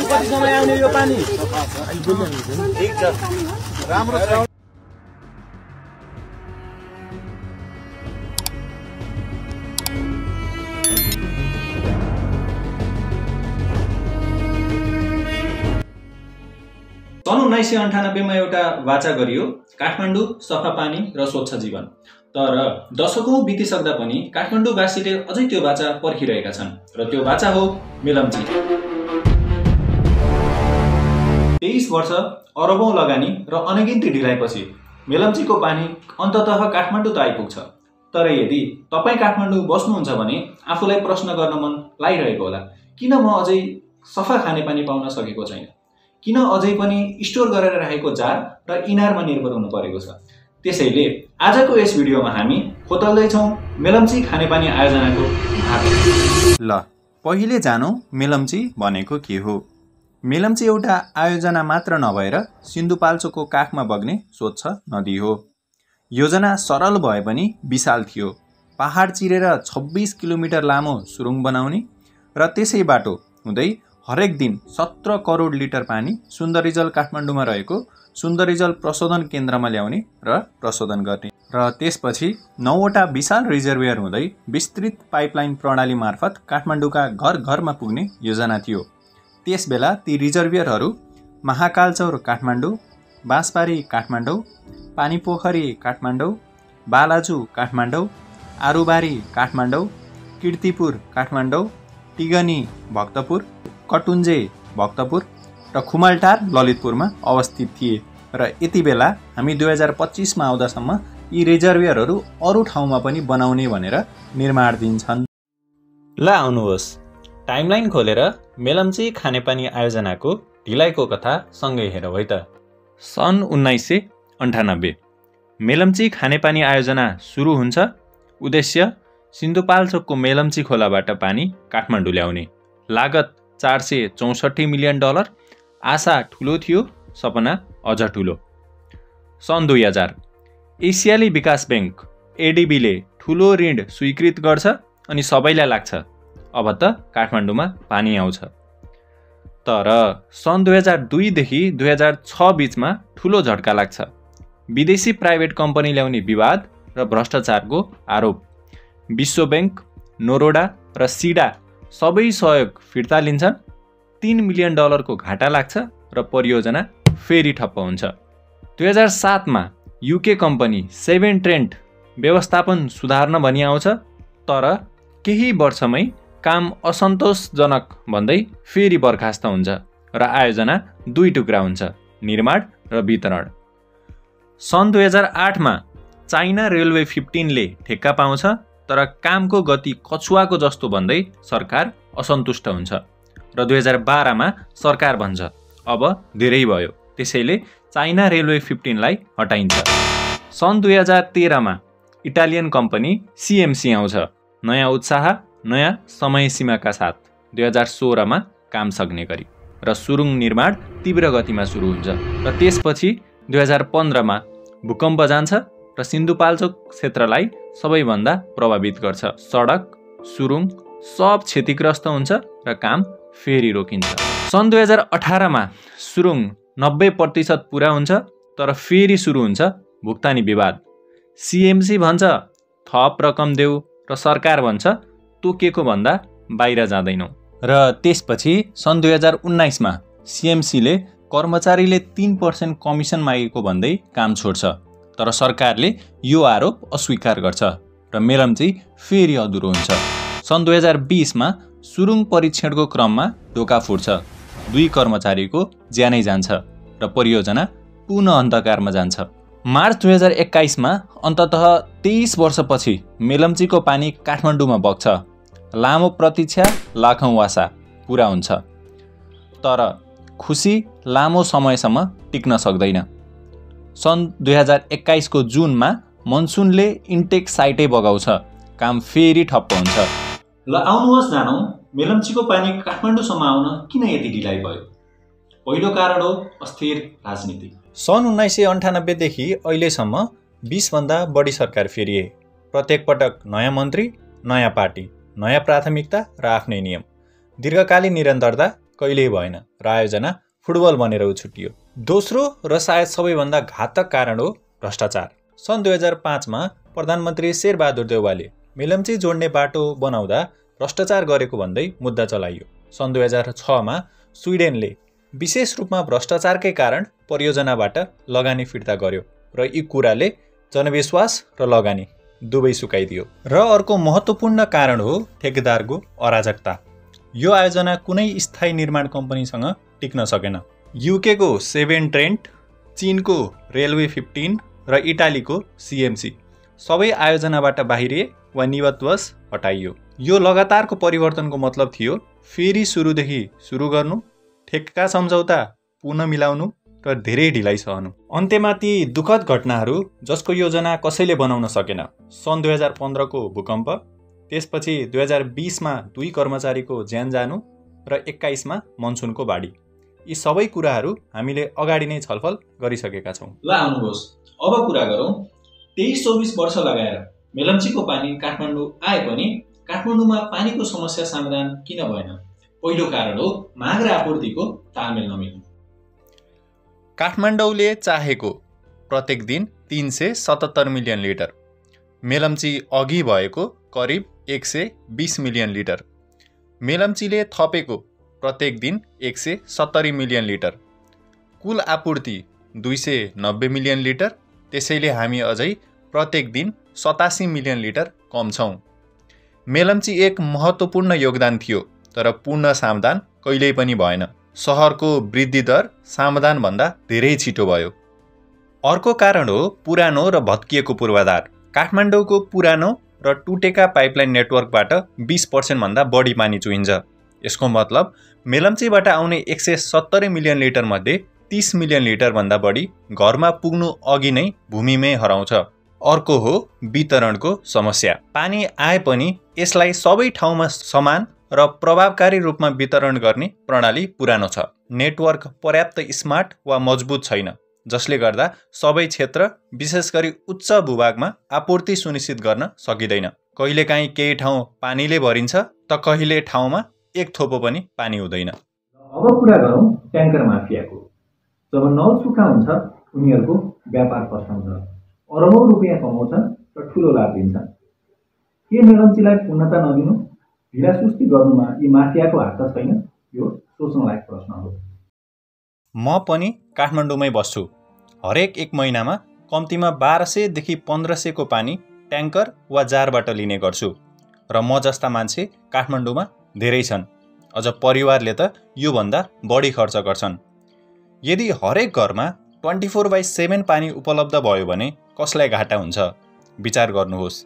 कति समय आउने यो पानी? ठीक छ, राम्रो छ। सन् 1998 मा एउटा वाचा गरियो, काठमाडौँ सफा पानी र स्वच्छ जीवन। तर दशकौं बितिसक्दा पनि काठमाडौँवासीले अझै त्यो वाचा पर्खिरहेका छन् र त्यो वाचा हो मेलम्ची। 23 वर्ष अरबौं लगानी र अनगिन्ती ढिलाइपछि मेलम्चीको पानी अन्ततः काठमाडौँ त आइपुग्छ। तर यदि तपाई काठमाडौँ बस्नुहुन्छ भने आफूलाई प्रश्न गर्न मन लागिरहेको होला, किन म अझै सफा खानेपानी पाउन सकेको छैन? किन अझै पनि स्टोर गरेर राखेको जार र इनारमा निर्भर हुनु परेको छ? त्यसैले आजको यस भिडियोमा हामी खोतल्दैछौँ मेलम्ची खानेपानी आयोजनाको भाग। ल पहिले जानौँ मेलम्ची भनेको के हो। मेलम्ची एउटा आयोजना मात्र नभएर सिन्धुपाल्चोकको काखमा बग्ने स्वच्छ नदी हो। योजना सरल भए पनि विशाल थियो। पहाड चिरेर 26 किलोमिटर लामो सुरुङ बनाउने र त्यसै बाटो हुँदै हरेक दिन 17 करोड लिटर पानी सुन्दरीजल काठमाडौँमा रहेको सुन्दरीजल प्रशोधन केन्द्रमा ल्याउने र प्रशोधन गर्ने र त्यसपछि 9वटा विशाल रिजर्भियर हुँदै विस्तृत पाइपलाइन प्रणाली मार्फत काठमाडौँका घर घरमा पुग्ने योजना थियो। त्यसबेला ती रिजर्भियरहरू महाकालचौर काठमाडौँ, बाँसबारी काठमाडौँ, पानीपोखरी काठमाडौँ, बालाजु काठमाडौँ, आरुबारी काठमाडौँ, कीर्तिपुर काठमाडौँ, टिगनी भक्तपुर, कटुन्जे भक्तपुर र खुमलटार ललितपुरमा अवस्थित थिए र यति बेला हामी 2025 मा आउँदासम्म यी रिजर्भियरहरू अरू ठाउँमा पनि बनाउने भनेर निर्माणाधीन छन्। ल आउनुहोस् टाइमलाइन खोलेर मेलम्ची खानेपानी आयोजनाको ढिलाइको कथा सँगै हेरौँ है त। सन् 1998 मेलम्ची खानेपानी आयोजना सुरु हुन्छ। उद्देश्य सिन्धुपाल्चोकको मेलम्ची खोलाबाट पानी काठमाडौँ ल्याउने। लागत $464 मिलियन। आशा ठुलो थियो, सपना अझ ठुलो। सन् 2000 एसियाली विकास बैंक एडिबीले ठुलो ऋण स्वीकृत गर्छ अनि सबैलाई लाग्छ अब त काठमाडौँमा पानी आउँछ। तर सन् 2002 देखि 2006 बीचमा ठुलो झट्का लाग्छ। विदेशी प्राइभेट कम्पनी ल्याउने विवाद र भ्रष्टाचारको आरोप। विश्व बैंक, नोरोडा र सिडा सबै सहयोग फिर्ता लिन्छन्। $3 मिलियन को घाटा लाग्छ र परियोजना फेरि ठप्प हुन्छ। 2007 मा युके कम्पनी सेभेन ट्रेन्ट व्यवस्थापन सुधार्न भनी आउँछ। तर केही वर्षमै काम असन्तोषजनक भन्दै फेरि बर्खास्त हुन्छ र आयोजना 2 टुक्रा हुन्छ, निर्माण र वितरण। सन् 2008 मा चाइना रेलवे 15 ले ठेक्का पाउँछ। तर कामको गति कछुवाको जस्तो भन्दै सरकार असन्तुष्ट हुन्छ र 2012 मा सरकार भन्छ अब धेरै भयो, त्यसैले चाइना रेलवे 15 लाई हटाइन्छ। सन् 2013 मा इटालियन कम्पनी सिएमसी आउँछ, नयाँ उत्साह, नयाँ समय सीमाका साथ। 2016 मा काम सक्ने गरी र सुरुङ निर्माण तीव्र गतिमा सुरु हुन्छ र त्यसपछि 2015 मा भूकम्प जान्छ र सिन्धुपाल्चोक क्षेत्रलाई सबैभन्दा प्रभावित गर्छ। सडक, सुरुङ सब क्षतिग्रस्त हुन्छ र काम फेरि रोकिन्छ। सन् 2018 मा सुरुङ 90% पुरा हुन्छ, तर फेरि सुरु हुन्छ भुक्तानी विवाद। सिएमसी भन्छ थप रकम देऊ र सरकार भन्छ तोकेको भन्दा बाहिर जाँदैनौ। र त्यसपछि सन् 2019 मा सिएमसीले कर्मचारीले 3% कमिसन मागेको भन्दै काम छोड्छ। तर सरकारले यो आरोप अस्वीकार गर्छ र मेलम्ची फेरि अधुरो हुन्छ। सन् 2020 मा सुरुङ परीक्षणको क्रममा ढोका फुट्छ। 2 कर्मचारीको ज्यानै जान्छ र परियोजना पुनः अन्धकारमा जान्छ। मार्च 2021 मा अन्ततः 23 वर्षपछि मेलम्चीको पानी काठमाडौँमा बग्छ। लामो प्रतीक्षा, लाखौं आशा पुरा हुन्छ। तर खुसी लामो समयसम्म टिक्न सक्दैन। सन् 2021 को जुनमा मनसुनले इन्टेक साइटै बगाउँछ, काम फेरि ठप्प हुन्छ। ल आउनुहोस् जानौँ मेलम्चीको पानी काठमाडौँसम्म आउन किन यति ढिलाइ भयो। पहिलो कारण हो अस्थिर राजनीति। सन् 1998 देखि अहिलेसम्म 20 भन्दा बढी सरकार फेरिए। प्रत्येक पटक नयाँ मन्त्री, नयाँ पार्टी, नयाँ प्राथमिकता र आफ्नै नियम। दीर्घकालीन निरन्तरता कहिल्यै भएन र आयोजना फुटबल बनेर उछुटियो। दोस्रो र सायद सबैभन्दा घातक कारण हो भ्रष्टाचार। सन् 2005मा प्रधानमन्त्री शेरबहादुर देउवाले मेलम्ची जोड्ने बाटो बनाउँदा भ्रष्टाचार गरेको भन्दै मुद्दा चलाइयो। सन् 2006मा स्विडेनले विशेष रूपमा भ्रष्टाचारकै कारण परियोजनाबाट लगानी फिर्ता गर्यो र यी कुराले जनविश्वास र लगानी दुवै सुकाइदियो। र अर्को महत्त्वपूर्ण कारण हो ठेकेदारको अराजकता। यो आयोजना कुनै स्थायी निर्माण कम्पनीसँग टिक्न सकेन। युकेको सेभेन ट्रेन्ट, चीनको रेलवे 15 र इटालीको CMC सबै आयोजनाबाट बाहिरिए वा निवतवश हटाइयो। यो लगातारको परिवर्तनको मतलब थियो फेरि सुरुदेखि सुरु गर्नु, ठेक्का सम्झौता पुनः मिलाउनु र धेरै ढिलाइ सहनु। अन्त्यमा ती दुःखद घटनाहरू जसको योजना कसैले बनाउन सकेन। सन् 2015को भूकम्प, त्यसपछि 2020मा 2 कर्मचारीको ज्यान जानु र 21मा मनसुनको बाढी। यी सबै कुराहरू हामीले अगाडि नै छलफल गरिसकेका छौँ। ल आउनुहोस् अब कुरा गरौँ 23-24 वर्ष लगाएर मेलम्चीको पानी काठमाडौँ आए पनि काठमाडौँमा पानीको समस्या समाधान किन भएन? पहिलो कारण हो माग र आपूर्तिको तालमेल नमिल्नु। काठमाडौँले चाहेको प्रत्येक दिन 377 मिलियन लिटर, मेलम्ची अघि भएको करिब 120 मिलियन लिटर, मेलम्चीले थपेको प्रत्येक दिन 170 मिलियन लिटर, कुल आपूर्ति 290 मिलियन लिटर। त्यसैले हामी अझै प्रत्येक दिन 87 मिलियन लिटर कम छौँ। मेलम्ची एक महत्त्वपूर्ण योगदान थियो, तर पूर्ण समाधान कहिल्यै पनि भएन। सहरको वृद्धि दर समाधानभन्दा धेरै छिटो भयो। अर्को कारण हो पुरानो र भत्किएको पूर्वाधार। काठमाडौँको पुरानो र टुटेका पाइपलाइन नेटवर्कबाट 20% भन्दा बढी पानी चुहिन्छ। यसको मतलब मेलम्चीबाट आउने 170 मिलियन लिटर मध्ये 30 मिलियन लिटर भन्दा बढी घरमा पुग्नु अघि नै भूमिमै हराउँछ। अर्को हो वितरणको समस्या। पानी आए पनि यसलाई सबै ठाउँमा समान र प्रभावकारी रूपमा वितरण गर्ने प्रणाली पुरानो छ। नेटवर्क पर्याप्त स्मार्ट वा मजबुत छैन, जसले गर्दा सबै क्षेत्र विशेष गरी उच्च भूभागमा आपूर्ति सुनिश्चित गर्न सकिँदैन। कहिलेकाहीँ केही ठाउँ पानीले भरिन्छ त कहिले ठाउँमा एक थोपो पनि पानी हुँदैन। अब कुरा गरौँ ट्याङ्कर माफियाको। जब नल सुक्खा हुन्छ उनीहरूको व्यापार फस्टाउँछ, अरबौं रुपियाँ कमाउँछन् र ठुलो लाभ दिन्छन्। के मेलम्चीलाई पूर्णता नदिनु, ढिलासुस्ती गर्नुमा यी माफियाको हात त छैन? यो सोच्न लायक प्रश्न हो। म पनि काठमाडौँमै बस्छु। हरेक 1 महिनामा कम्तीमा 1200 देखि 1500 को पानी ट्याङ्कर वा जारबाट लिने गर्छु र म जस्ता मान्छे काठमाडौँमा धेरै छन्। अझ परिवारले त योभन्दा बढी खर्च गर्छन्। यदि हरेक घरमा 24/7 पानी उपलब्ध भयो भने कसलाई घाटा हुन्छ? विचार गर्नुहोस्।